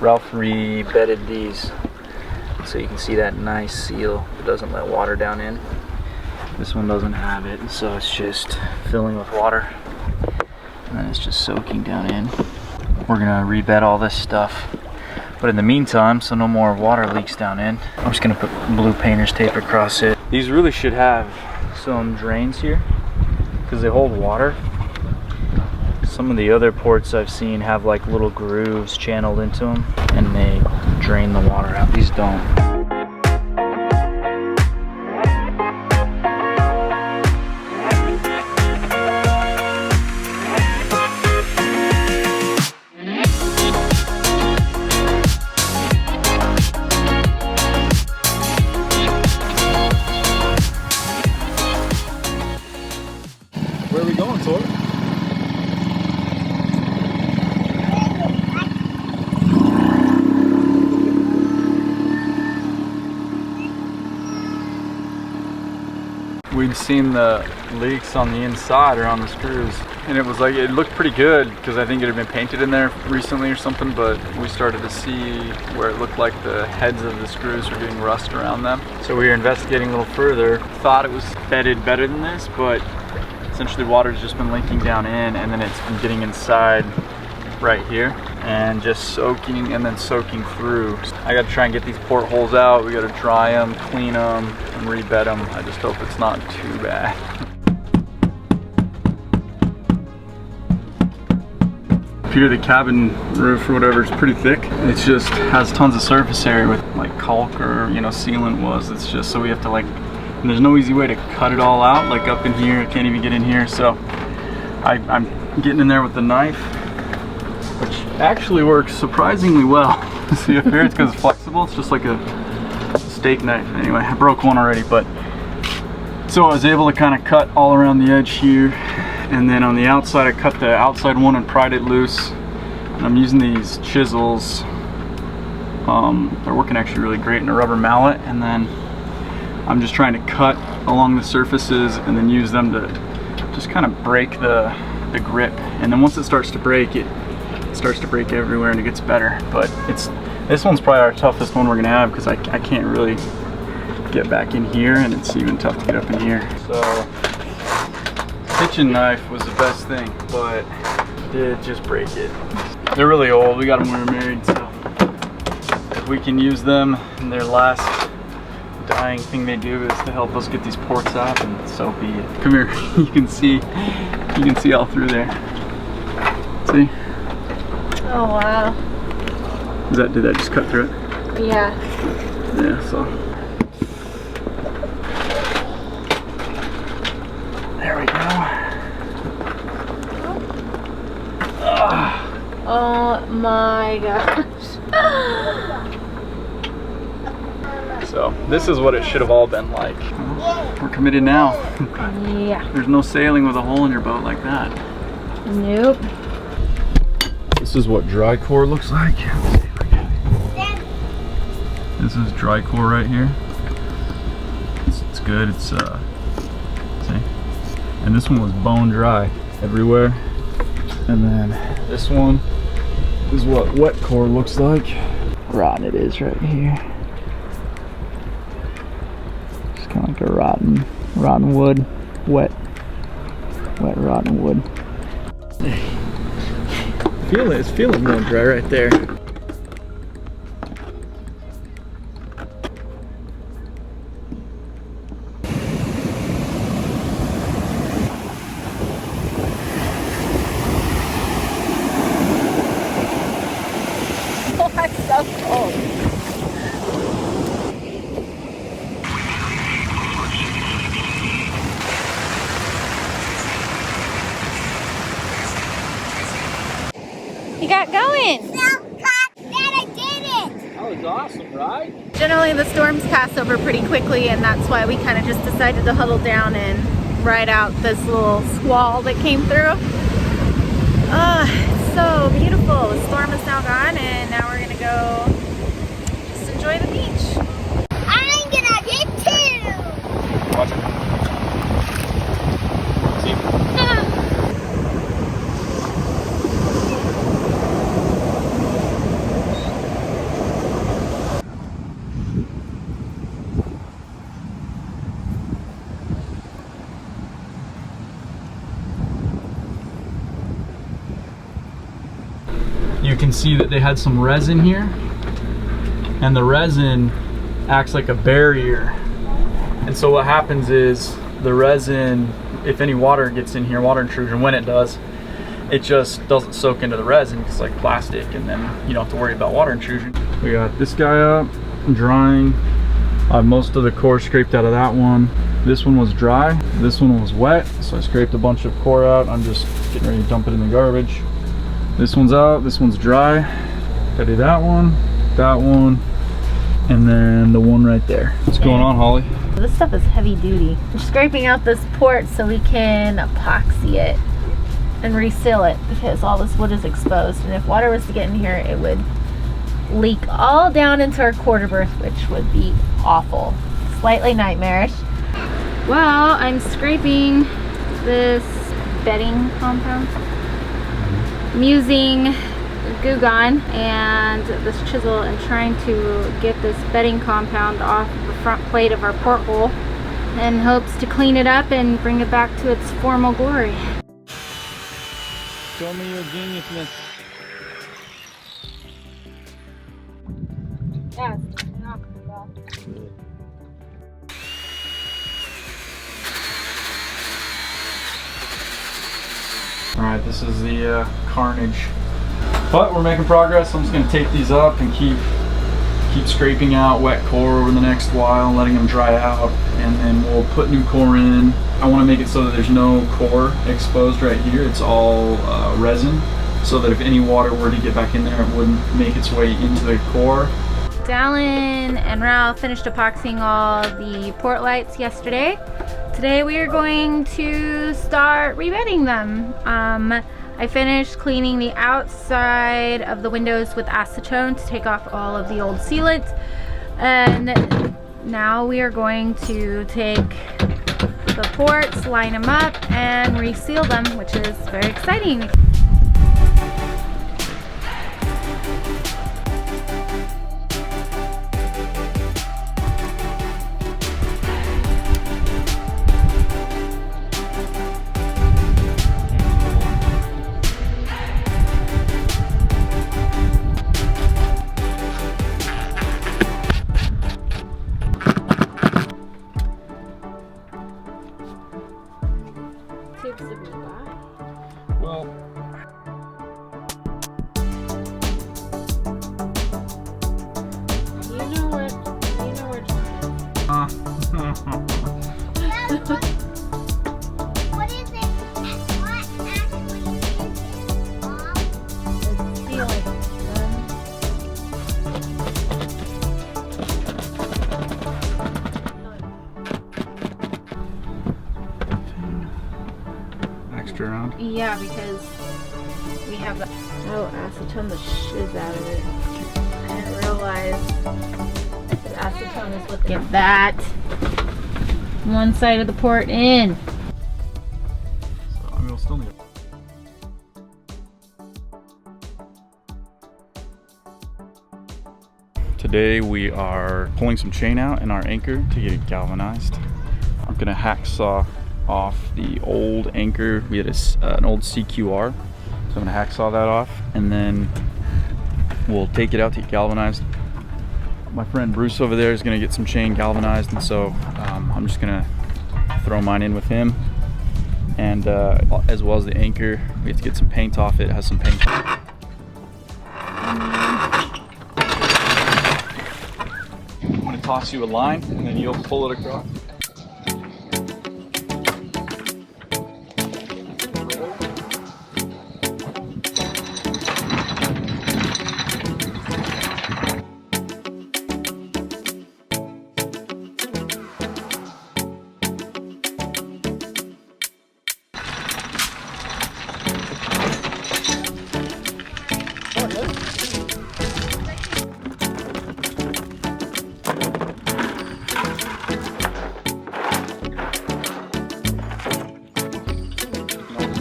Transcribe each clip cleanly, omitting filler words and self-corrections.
Ralph re-bedded these, so you can see that nice seal. It doesn't let water down in. This one doesn't have it, so it's just filling with water, and then it's just soaking down in. We're gonna rebed all this stuff, but in the meantime, so no more water leaks down in, I'm just gonna put blue painter's tape across it. These really should have some drains here because they hold water. Some of the other ports I've seen have like little grooves channeled into them and they drain the water out. These don't. Where are we going, Tor? We'd seen the leaks on the inside or on the screws, and it was like, it looked pretty good because I think it had been painted in there recently or something, but we started to see where it looked like the heads of the screws were getting rust around them. So we were investigating a little further, thought it was bedded better than this, but essentially water's just been leaking down in, and then it's been getting inside right here and just soaking and then soaking through. I gotta try and get these portholes out. We gotta dry them, clean them, and rebed them. I just hope it's not too bad. Here the cabin roof or whatever is pretty thick. It just has tons of surface area with like caulk or, you know, sealant was. It's just, so we have to like, and there's no easy way to cut it all out, like up in here. I can't even get in here, so I'm getting in there with the knife, which actually works surprisingly well. See up here, it's because it's flexible. It's just like a steak knife. Anyway, I broke one already, but so I was able to kind of cut all around the edge here, and then on the outside I cut the outside one and pried it loose. And I'm using these chisels. They're working actually really great in a rubber mallet, and then I'm just trying to cut along the surfaces and then use them to just kind of break the grip. And then once it starts to break, it starts to break everywhere and it gets better. But this one's probably our toughest one we're gonna have because I can't really get back in here, and it's even tough to get up in here. So kitchen knife was the best thing, but it did just break it. They're really old. We got them when we were married, so if we can use them in their last dying thing they do is to help us get these ports out, and so be it. Come here. You can see all through there. See? Oh wow. Did that just cut through it? Yeah. Yeah, so there we go. Oh my gosh. So this is what it should have all been like. We're committed now. Yeah. There's no sailing with a hole in your boat like that. Nope. This is what dry core looks like. This is dry core right here. It's good. It's see, and this one was bone dry everywhere. And then this one is what wet core looks like. Rotten it is right here. It's kind of like a rotten wood, wet rotten wood. It's feeling more dry right there. Oh, I'm so cold. You got going. That was awesome, right? Generally the storms pass over pretty quickly, and that's why we kind of just decided to huddle down and ride out this little squall that came through. It's so beautiful. The storm is now gone, and now we're gonna go just enjoy the beach. I'm gonna get two. Watch it. See? can see that they had some resin here, and the resin acts like a barrier. And so what happens is the resin, if any water gets in here, water intrusion, when it does, it just doesn't soak into the resin. It's like plastic, and then you don't have to worry about water intrusion. We got this guy up, drying. I have most of the core scraped out of that one. This one was dry, this one was wet, so I scraped a bunch of core out. I'm just getting ready to dump it in the garbage. This one's out, this one's dry. Gotta do that one, and then the one right there. What's going on, Holly? This stuff is heavy duty. I'm scraping out this port so we can epoxy it and reseal it, because all this wood is exposed, and if water was to get in here, it would leak all down into our quarter berth, which would be awful. Slightly nightmarish. Well, I'm scraping this bedding compound. I'm using Goo Gone and this chisel and trying to get this bedding compound off the front plate of our porthole, in hopes to clean it up and bring it back to its formal glory. Show me your geniusness. Yeah, it's not bad. All right, this is the carnage, but we're making progress. I'm just gonna take these up and keep scraping out wet core over the next while, letting them dry out, and then we'll put new core in. I want to make it so that there's no core exposed right here. It's all resin, so that if any water were to get back in there, it wouldn't make its way into the core. Dallin and Ralph finished epoxying all the port lights yesterday. Today we are going to start rebedding them. I finished cleaning the outside of the windows with acetone to take off all of the old sealant, and now we are going to take the ports, line them up, and reseal them, which is very exciting. Well, You know where John What is it? What actually is Mom? is. Sealing. extra round. Yeah, because we have the acetone the shiz out of it. I didn't realize the acetone is what get that one side of the port in. So, I mean, we'll still need it. Today we are pulling some chain out in our anchor to get it galvanized. I'm gonna hacksaw off the old anchor. We had an old CQR, so I'm gonna hacksaw that off, and then we'll take it out to get galvanized. My friend Bruce over there is gonna get some chain galvanized, and so I'm just gonna throw mine in with him, and as well as the anchor. We have to get some paint off it. It has some paint. I'm gonna toss you a line, and then you'll pull it across.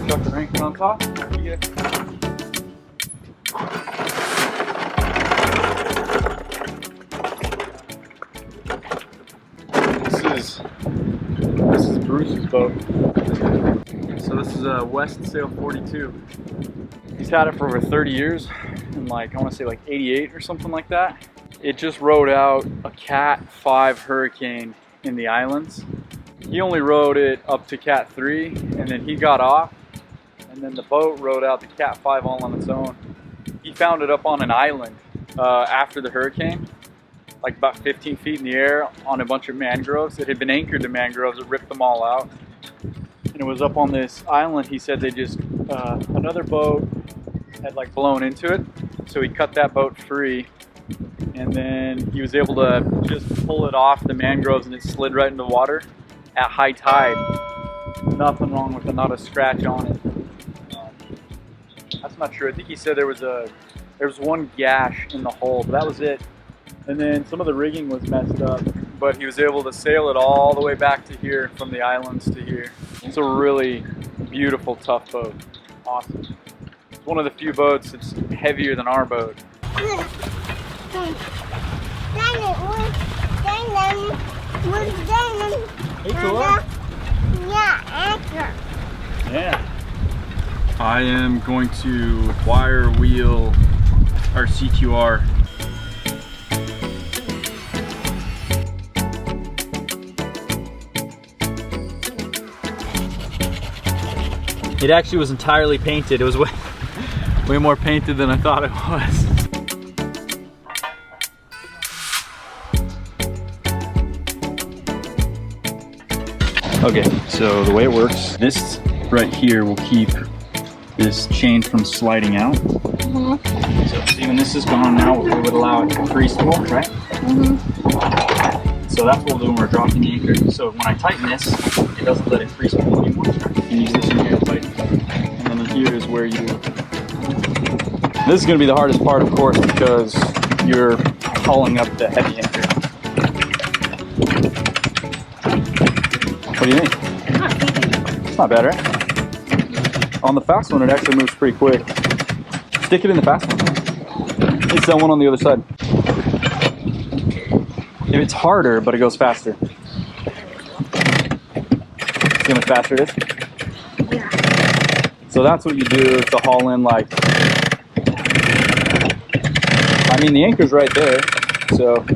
Got the ranking on top. Yeah. This is Bruce's boat. So this is a Westsail 42. He's had it for over 30 years. in like, I want to say like 88 or something like that. It just rode out a Cat 5 hurricane in the islands. He only rode it up to Cat 3, and then he got off, and then the boat rode out the Cat 5 all on its own. He found it up on an island after the hurricane, like about 15 feet in the air on a bunch of mangroves. It had been anchored to mangroves, it ripped them all out. And it was up on this island. He said they just, another boat had like blown into it, so he cut that boat free, and then he was able to just pull it off the mangroves, and it slid right into the water at high tide. Nothing wrong with it, not a scratch on it. That's not true. I think he said there was one gash in the hull, but that was it. And then some of the rigging was messed up, but he was able to sail it all the way back to here, from the islands to here. It's a really beautiful, tough boat. Awesome. It's one of the few boats that's heavier than our boat. Yeah. I am going to wire wheel our CQR. It actually was entirely painted. It was way more painted than I thought it was. Okay, so the way it works, this right here will keep this chain from sliding out. So see, when this is gone now, we would allow it to freeze more, right? So that's what we'll do when we're dropping the anchor. So when I tighten this, it doesn't let it freeze pull anymore. You use this in here to tighten. And then here is where you... This is going to be the hardest part, of course, because you're hauling up the heavy anchor. What do you think? It's not bad, right? On the fast one, it actually moves pretty quick. Stick it in the fast one. It's that one on the other side. If it's harder, but it goes faster. See how much faster it is? Yeah. So that's what you do to haul in, like... I mean, the anchor's right there, so